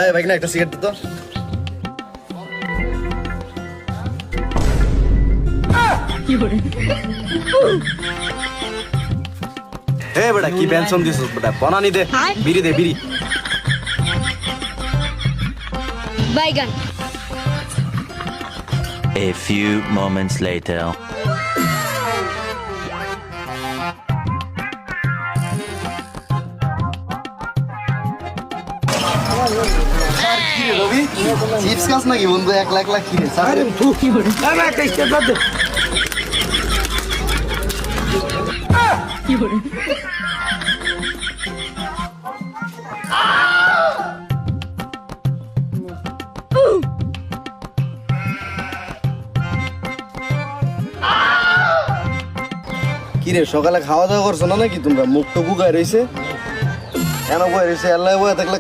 এই ভাই না একটা সিগারেট দে তো। হে বেটা কি পেনশন দিছিস বেটা বনানি দে বিড়ি দে বিড়ি বাইগান A few moments later. Rabi chips খাস নাকি বন্ধু 1 লাখ কিনে আরে তুই কি বলে আমি একটা স্টেপ বাদ দে কিরে সকালে খাওয়া দাওয়া করছো না নাকি তোমরা মুখ তো বুকায় রয়েছে কেন বয়ে রয়েছে আল্লাহ বয়ে থাকলে